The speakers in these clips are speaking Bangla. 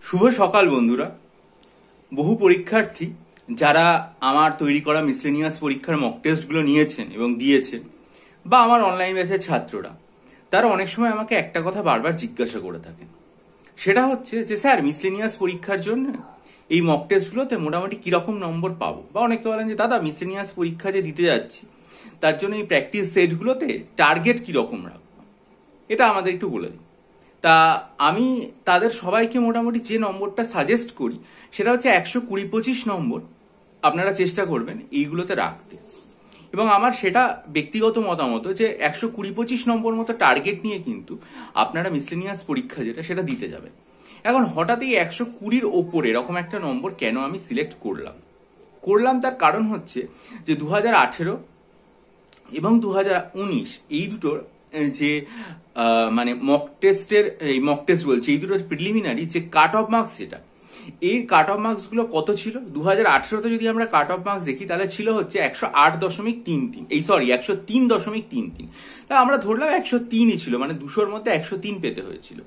শুভ সকাল বন্ধুরা। বহু পরীক্ষার্থী যারা আমার তৈরি করা মিসলেনিয়াস পরীক্ষার মক টেস্টগুলো নিয়েছেন এবং দিয়েছেন, বা আমার অনলাইন ব্যাচের ছাত্ররা, তারা অনেক সময় আমাকে একটা কথা বারবার জিজ্ঞাসা করে থাকেন। সেটা হচ্ছে যে স্যার, মিসলেনিয়াস পরীক্ষার জন্য এই মক টেস্টগুলোতে মোটামুটি কিরকম নম্বর পাবো, বা অনেকে বলেন যে দাদা মিসলেনিয়াস পরীক্ষা যে দিতে যাচ্ছি তার জন্য এই প্র্যাকটিস সেটগুলোতে টার্গেট কিরকম রাখবো, এটা আমাদের একটু বলে দিন। তা আমি তাদের সবাইকে মোটামুটি যে নম্বরটা সাজেস্ট করি সেটা হচ্ছে 120-25 নম্বর আপনারা চেষ্টা করবেন এইগুলোতে রাখতে। এবং আমার সেটা ব্যক্তিগত মতামত যে 120-25 নম্বর মতো টার্গেট নিয়ে কিন্তু আপনারা মিসলেনিয়াস পরীক্ষা যেটা সেটা দিতে যাবেন। এখন হঠাৎ এই 120-র ওপরে এরকম একটা নম্বর কেন আমি সিলেক্ট করলাম তার কারণ হচ্ছে যে 2018 এবং 2019 এই দুটোর যে মানে মক টেস্ট বলছি, এই দুটো প্রিলিমিনারি যে কাট অফ মার্কস, যেটা এই কাট অফ মার্কস গুলো কত ছিল 2018তে যদি আমরা কাট অফ মার্কস দেখি তাহলে ছিল হচ্ছে 108.33, 103.33। তাহলে আমরা ধরলাম 103ই ছিল, মানে 200-র মধ্যে 103 পেতে হয়েছিল।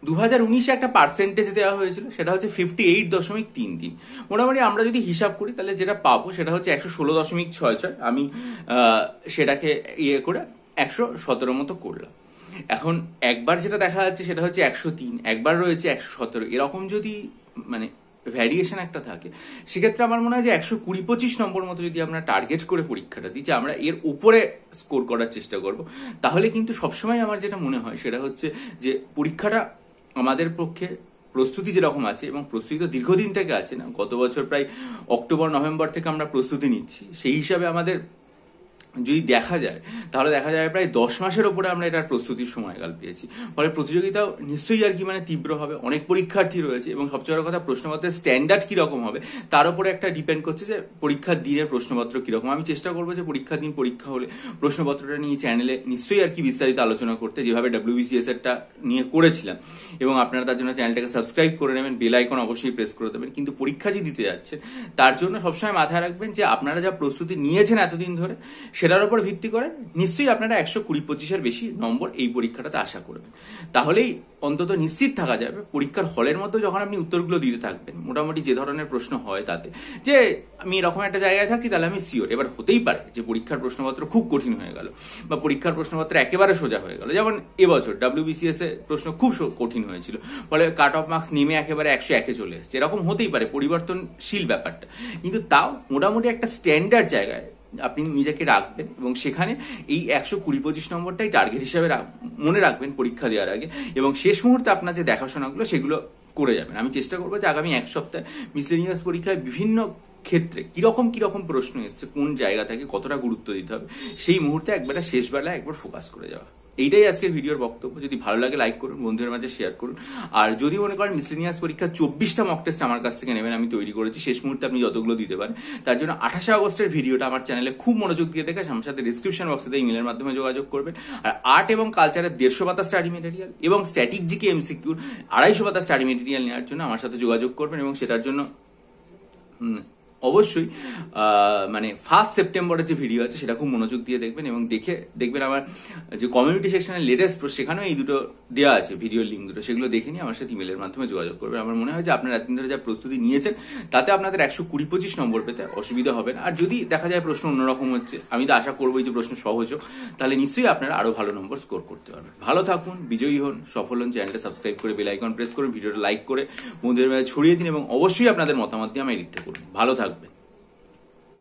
2019-এ একটা পার্সেন্টেজ দেওয়া হয়েছিল, সেটা হচ্ছে 58.33। মোটামুটি আমরা যদি হিসাব করি তাহলে যেটা পাবো সেটা হচ্ছে 116.66। আমি সেটাকে ইয়ে করে 117 মতো করলাম। এখন একবার যেটা দেখা যাচ্ছে সেটা হচ্ছে 103, একবার রয়েছে 117। এরকম যদি মানে ভ্যারিয়েশন একটা থাকে, সেক্ষেত্রে আমার মনে হয় যে 120-25 নম্বর মতো যদি আমরা টার্গেট করে পরীক্ষাটা দিই, যে আমরা এর উপরে স্কোর করার চেষ্টা করব, তাহলে কিন্তু সবসময় আমার যেটা মনে হয় সেটা হচ্ছে যে পরীক্ষাটা আমাদের পক্ষে প্রস্তুতি যেরকম আছে, এবং প্রস্তুতি তো দীর্ঘদিন থেকে আছে না, গত বছর প্রায় অক্টোবর-নভেম্বর থেকে আমরা প্রস্তুতি নিচ্ছি, সেই হিসাবে আমাদের যদি দেখা যায় তাহলে দেখা যায় প্রায় 10 মাসের ওপরে আমরা এটার প্রস্তুতির সময়কাল পেয়েছি। ফলে প্রতিযোগিতাও নিশ্চয়ই আর কি মানে তীব্র হবে, অনেক পরীক্ষার্থী রয়েছে, এবং সবচেয়ে বড় কথা প্রশ্নপত্রের স্ট্যান্ডার্ড কিরকম হবে তার উপরে একটা ডিপেন্ড করছে যে পরীক্ষার দিনের প্রশ্নপত্র কিরকম। আমি চেষ্টা করবো যে পরীক্ষার দিন পরীক্ষা হলে প্রশ্নপত্রটা নিয়ে চ্যানেলে নিশ্চয়ই আর কি বিস্তারিত আলোচনা করতে, যেভাবে WBCS এরটা নিয়ে করেছিলাম। এবং আপনারা তার জন্য চ্যানেলটাকে সাবস্ক্রাইব করে নেবেন, বেল আইকন অবশ্যই প্রেস করে দেবেন। কিন্তু পরীক্ষা যে দিতে যাচ্ছেন তার জন্য সবসময় মাথায় রাখবেন যে আপনারা যা প্রস্তুতি নিয়েছেন এতদিন ধরে, সেটার উপর ভিত্তি করে নিশ্চয়ই আপনারা 120-25-এর বেশি নম্বর এই পরীক্ষাটাতে আশা করবেন। তাহলেই অন্তত নিশ্চিত থাকা যাবে পরীক্ষার হলের মধ্যে যখন আপনি উত্তরগুলো দিতে থাকবেন, মোটামুটি যে ধরনের প্রশ্ন হয় তাতে যে আমি এরকম একটা জায়গায় থাকি, তাহলে আমি শিওর। এবার হতেই পারে যে পরীক্ষার প্রশ্নপত্র খুব কঠিন হয়ে গেল, বা পরীক্ষার প্রশ্নপত্র একেবারে সোজা হয়ে গেল, যেমন এবছর WBCS এ প্রশ্ন খুব কঠিন হয়েছিল, ফলে কাট অফ মার্কস নেমে একেবারে 101-এ চলে এসেছে। এরকম হতেই পারে, পরিবর্তনশীল ব্যাপারটা, কিন্তু তাও মোটামুটি একটা স্ট্যান্ডার্ড জায়গায় আপনি নিজেকে রাখবেন, এবং সেখানে এই 120-25 নম্বরটাই টার্গেট হিসাবে মনে রাখবেন পরীক্ষা দেওয়ার আগে, এবং শেষ মুহূর্তে আপনার যে দেখাশোনাগুলো সেগুলো করে যাবেন। আমি চেষ্টা করবো যে আগামী এক সপ্তাহে মিসলেনিয়াস পরীক্ষায় বিভিন্ন ক্ষেত্রে কিরকম প্রশ্ন এসছে, কোন জায়গা থেকে কতটা গুরুত্ব দিতে হবে, সেই মুহূর্তে শেষ বেলায় একবার ফোকাস করে যাওয়া। এইটাই আজকের ভিডিওর বক্তব্য। যদি ভালো লাগে লাইক করুন, বন্ধুদের মাঝে শেয়ার করুন। আর যদি মনে করেন মিসলেনিয়াস পরীক্ষা 24টা মক টেস্ট আমার কাছ থেকে নেবেন, আমি তৈরি করেছি, শেষ মুহূর্তে আপনি যতগুলো দিতে পারেন, তার জন্য 28 আগস্টের ভিডিওটা আমার চ্যানেলে খুব মনোযোগ দিয়ে দেখে আমার সাথে ডিসক্রিপশন বক্সে ইমেলের মাধ্যমে যোগাযোগ করবেন। আর আর্ট এবং কালচারের 150 পাতা স্টাডি মেটেরিয়াল এবং স্ট্যাটিক জিকে MCQর 250 পাতা স্টাডি মেটেরিয়াল নেওয়ার জন্য আমার সাথে যোগাযোগ করবেন, এবং সেটার জন্য অবশ্যই মানে 1 সেপ্টেম্বরের যে ভিডিও আছে সেটা খুব মনোযোগ দিয়ে দেখবেন, এবং দেখবেন আমার যে কমিউনিটি সেকশনের লেটেস্ট সেখানেও এই দুটো দেওয়া আছে ভিডিওর লিঙ্ক দুটো, সেগুলো দেখে নিয়ে আমার সাথে ইমেলের মাধ্যমে যোগাযোগ করবেন। আমার মনে হয় যে আপনারা এতদিন ধরে যা প্রস্তুতি নিয়েছেন তাতে আপনাদের 120-25 নম্বর পেতে অসুবিধা হবে না। আর যদি দেখা যায় প্রশ্ন অন্যরকম হচ্ছে, আমি তো আশা করবোই যে প্রশ্ন সহজ হোক, তাহলে নিশ্চয়ই আপনারা আরো ভালো নম্বর স্কোর করতে পারবেন। ভালো থাকুন, বিজয়ী হন, সফল হন। চ্যানেলটা সাবস্ক্রাইব করে বেল আইকন প্রেস করুন, ভিডিওটা লাইক করে বন্ধুদের মাঝে ছড়িয়ে দিন, এবং অবশ্যই আপনাদের মতামত দিয়ে আমায় লিখতে করুন। ভালো থাকুন।